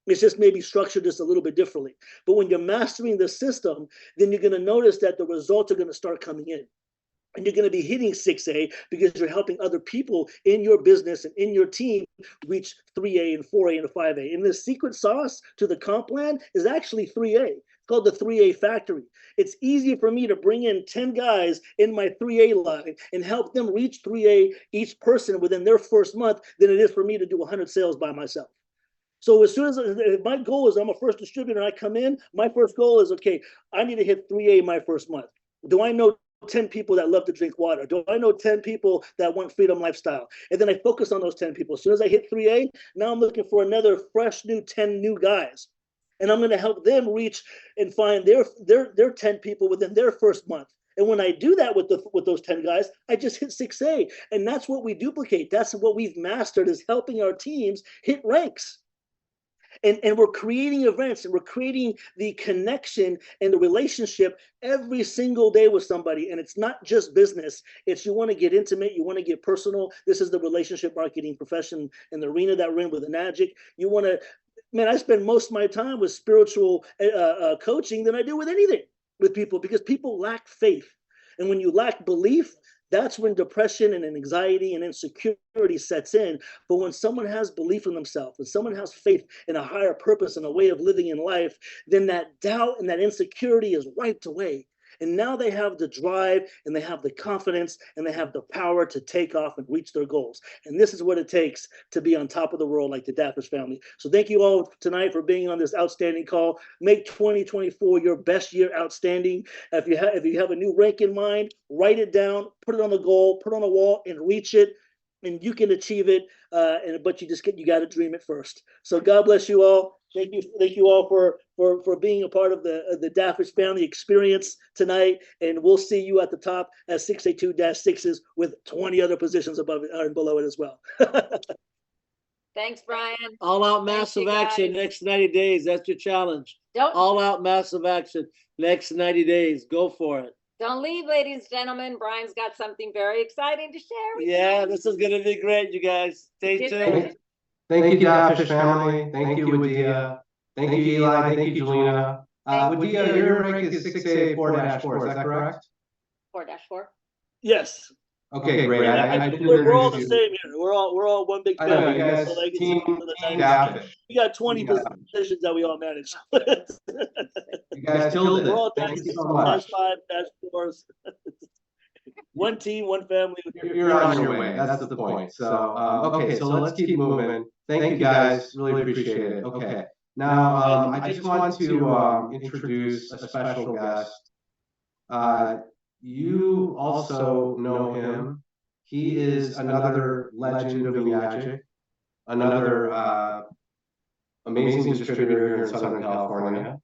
It's just maybe structured just a little bit differently. But when you're mastering the system, then you're going to notice that the results are going to start coming in. And you're going to be hitting 6A because you're helping other people in your business and in your team reach 3A and 4A and 5A. And the secret sauce to the comp plan is actually 3A. It's called the 3A factory. It's easier for me to bring in 10 guys in my 3A line and help them reach 3A each person within their first month than it is for me to do 100 sales by myself. So as soon as my goal is I'm a first distributor and I come in, my first goal is, okay, I need to hit 3A my first month. Do I know 10 people that love to drink water? Do I know 10 people that want freedom lifestyle? And then I focus on those 10 people. As soon as I hit 3A, now I'm looking for another fresh new 10 new guys. And I'm going to help them reach and find their 10 people within their first month. And when I do that with those 10 guys, I just hit 6A. And that's what we duplicate. That's what we've mastered, is helping our teams hit ranks. And we're creating events and we're creating the connection and the relationship every single day with somebody. And it's not just business. It's you want to get intimate. You want to get personal. This is the relationship marketing profession and the arena that we're in with Enagic. You want to, man, I spend most of my time with spiritual coaching than I do with anything with people, because people lack faith. And when you lack belief, that's when depression and anxiety and insecurity sets in. But when someone has belief in themselves, when someone has faith in a higher purpose and a way of living in life, then that doubt and that insecurity is wiped away. And now they have the drive and they have the confidence and they have the power to take off and reach their goals. And this is what it takes to be on top of the world like the Daffers family. So thank you all tonight for being on this outstanding call. Make 2024 your best year outstanding. If you have a new rank in mind, write it down, put it on the goal, put it on the wall and reach it. And you can achieve it. But you got to dream it first. So God bless you all. Thank you all for being a part of the Daffers family experience tonight. And we'll see you at the top at 682-6s with 20 other positions above it and below it as well. Thanks, Brian. All out Thank massive you, action guys. next 90 days. That's your challenge. Don't All out massive action next 90 days. Go for it. Don't leave, ladies and gentlemen. Brian's got something very exciting to share with Yeah, you. this is going to be great, you guys. Stay Get tuned. ready. Thank you, Daffers family. Thank you, Wadia. Thank you, Eli. Thank you, Jelena. Wadia, your rank is 6A 4-4, is that correct? 4-4. Yes. Okay, great. I didn't We're all the introduce same you. here. We're all one big I know, family. you guys, The legacy team of the 90s. Daffers. We got 20 Team positions that we all manage. You guys killed We're all it. Thank you so much. -5, -4s. One team, one family. You're on your way. That's the point. So, okay, so let's keep moving. Thank you guys. Really appreciate it. Okay. Now, I just want to introduce a special guest. You also know him. He is another legend of Enagic, another amazing distributor here in Southern California.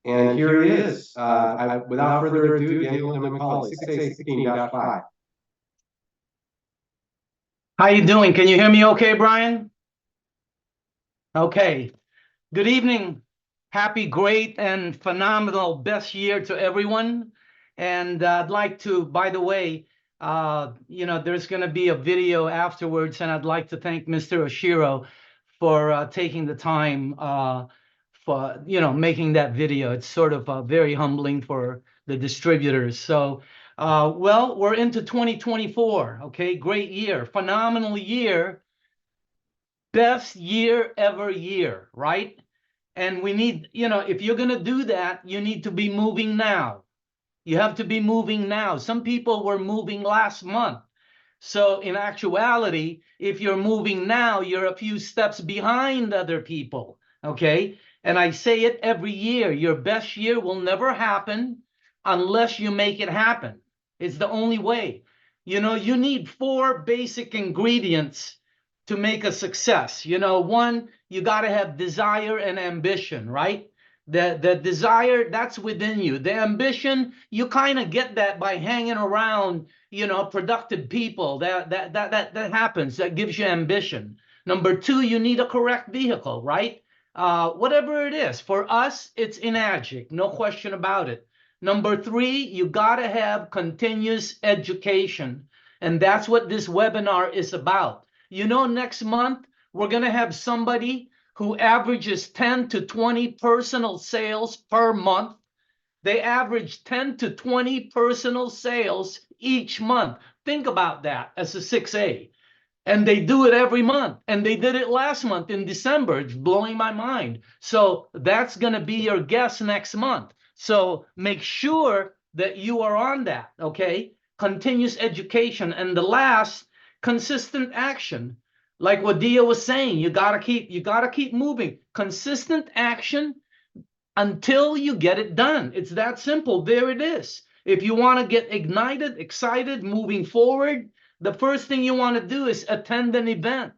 And here he is. Without further ado, Daniel McCauley, 6A16.5. How you doing? Can you hear me okay, Brian? Okay. Good evening. Happy, great, and phenomenal best year to everyone. And I'd like to, by the way, there's going to be a video afterwards, and I'd like to thank Mr. Oshiro for taking the time for, making that video. It's sort of very humbling for the distributors. So, well, we're into 2024. Okay, great year, phenomenal year, best year ever year, right? And we need, if you're going to do that, you need to be moving now. You have to be moving now. Some people were moving last month. So in actuality, if you're moving now, you're a few steps behind other people, okay? And I say it every year, your best year will never happen unless you make it happen. It's the only way. You know, you need 4 basic ingredients to make a success. You know, one, you got to have desire and ambition, right? The desire, that's within you. The ambition, you kind of get that by hanging around, you know, productive people. That happens. That gives you ambition. Number 2, you need a correct vehicle, right? Whatever it is. For us, it's Enagic, no question about it. Number 3, you got to have continuous education. And that's what this webinar is about. You know, next month, we're going to have somebody who averages 10 to 20 personal sales per month. They average 10 to 20 personal sales each month. Think about that as a 6A. And they do it every month. And they did it last month in December. It's blowing my mind. So that's going to be your guest next month. So make sure that you are on that, okay? Continuous education. And the last, consistent action. Like what Dia was saying, you gotta keep moving. Consistent action until you get it done. It's that simple. There it is. If you want to get ignited, excited, moving forward, the first thing you want to do is attend an event.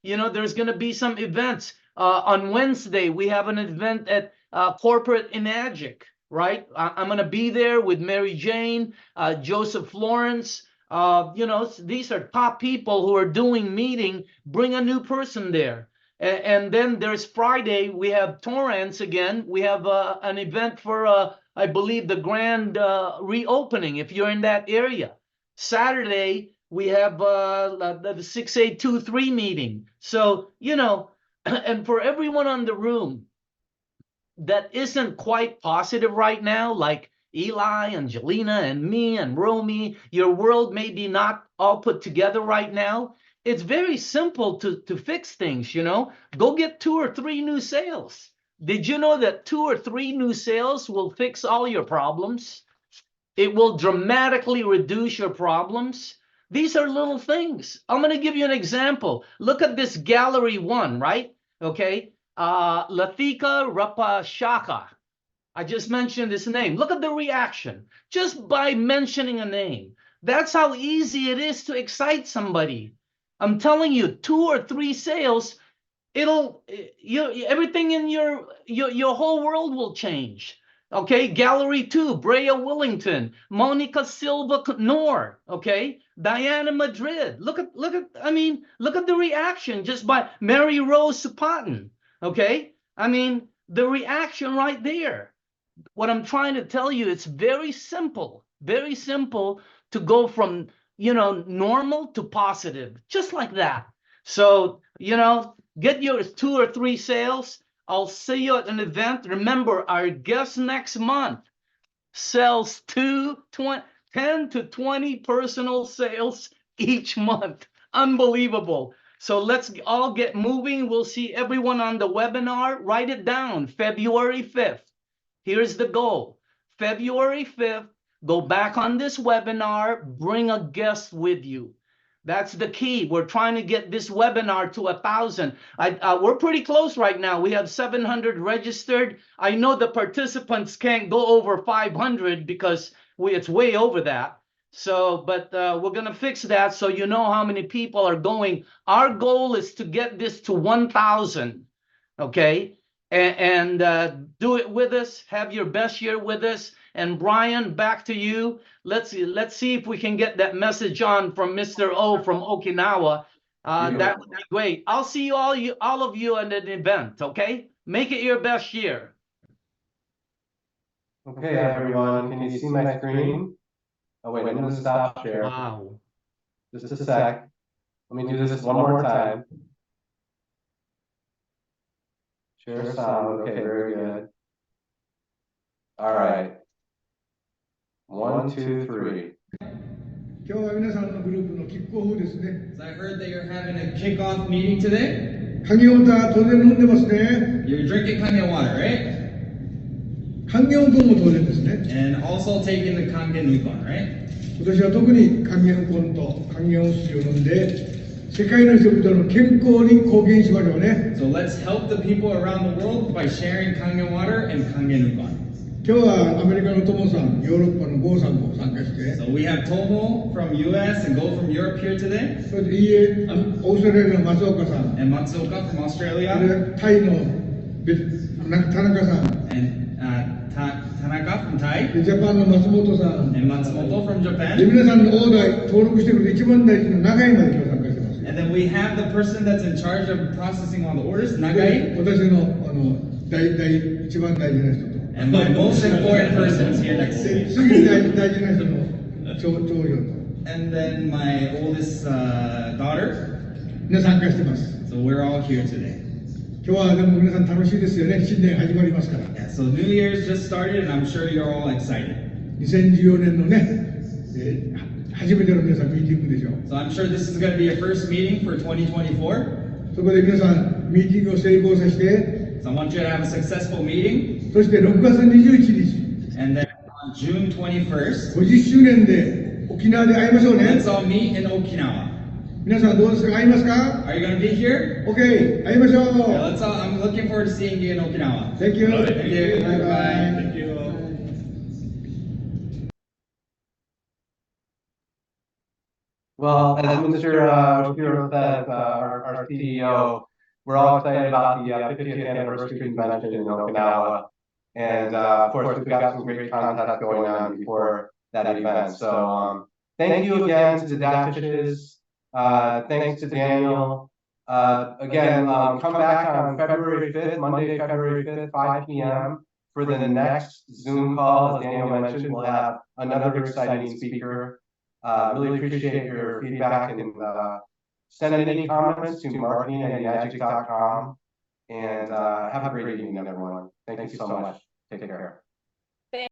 You know, there's going to be some events. On Wednesday, we have an event at Corporate Enagic, right? I'm going to be there with Mary Jane, Joseph Florence. You know, these are top people who are doing meeting. Bring a new person there. And then there's Friday, we have Torrance again. We have an event for, I believe, the grand reopening, if you're in that area. Saturday, we have the 6823 meeting. So, you know, and for everyone on the room that isn't quite positive right now, like Eli, Angelina, and me, and Romy, your world may be not all put together right now. It's very simple to fix things, you know. Go get 2 or 3 new sales. Did you know that 2 or 3 new sales will fix all your problems? It will dramatically reduce your problems. These are little things. I'm going to give you an example. Look at this gallery 1, right? Okay. Lathika Rapashaka. I just mentioned his name. Look at the reaction just by mentioning a name. That's how easy it is to excite somebody. I'm telling you, 2 or 3 sales, everything in your whole world will change. Okay, Gallery 2, Brea Willington, Monica Silva Knorr, okay, Diana Madrid. Look at the reaction just by Mary Rose Supatin, okay? I mean, the reaction right there. What I'm trying to tell you, it's very simple to go from, you know, normal to positive, just like that. So, you know, get your 2 or 3 sales. I'll see you at an event. Remember, our guest next month sells 10 to 20 personal sales each month. Unbelievable. So let's all get moving. We'll see everyone on the webinar. Write it down, February 5th. Here's the goal. February 5th, go back on this webinar, bring a guest with you. That's the key. We're trying to get this webinar to 1,000. We're pretty close right now. We have 700 registered. I know the participants can't go over 500 because it's way over that. So, but we're going to fix that so you know how many people are going. Our goal is to get this to 1,000, okay? And do it with us. Have your best year with us. And Brian, back to you. Let's see if we can get that message on from Mr. O from Okinawa. That would be great. I'll see all of you at an event, okay? Make it your best year. Okay, everyone, can you see my screen? Oh wait, I'm gonna stop share. Wow. Just a sec. Let me do this one more time. Share sound. Okay, very good. All right. 1, 2, 3. 今日は皆さんのグループのキックオフですね。 So I heard that you're having a kickoff meeting today. カニオタ当然飲んでますね。 You're drinking Kanya water, right? 還元運も当然ですね。 and also take in the Kangen Udon, right? 今年は特に還元運と還元お寿司を飲んで、世界の人々の健康に貢献しましょうね。 So let's help the people around the world by sharing Kangen water and Kangen Udon. 今日はアメリカのトモさん、ヨーロッパのゴーさんも参加して、 So we have Tomo from US and Go from Europe here today, それでオーストラリアの松岡さん、 and Matsuoka from それ Australia, でタイの田中さん、 and Tanaka from Thai, でジャパンの松本さん、 and Matsumoto from で Japan. 皆さんのオーダー登録してくれて一番大事な長井まで今日参加してます。 And then we have the person that's in charge of processing all the orders, Nagai, 私の一番大事な人と、 and my most important person is here next to で me. 次に大事な人の長女と、 And then my oldest daughter. みんな参加してます。 So we're all here today. 今日はでも皆さん楽しいですよね。新年始まりますから。 Yeah, so New Year's just started, and I'm sure you're all excited. 2014年のね、初めての皆さんミーティングでしょう。 So I'm sure this is going to be your first meeting for 2024. そこで皆さんミーティングを成功させて、 So I want you to have a successful meeting. そして6月21日、 And then on June 21st, 50周年で沖縄で会いましょうね。 let's all meet in Okinawa. 皆さんどうですか？会いますか？ Are you going to be here? OK、会いましょう。 Yeah, let's all, I'm looking forward to seeing you in Okinawa. Thank you. Thank you. Bye bye. Thank you. Well, as Mr. Roshiro said, our CEO, we're all excited about the 50th anniversary convention in Okinawa. And of course, we've got some great contests going on before that event. So thank you again to the Daffishes. Thanks to Daniel. Again, come back on February 5th, Monday, February 5th, 5 p.m. for the next Zoom call. As Daniel mentioned, we'll have another exciting speaker. Really appreciate your feedback and send any comments to marketing@enagic.com. And have a great evening, everyone. Thank you so much. Take care.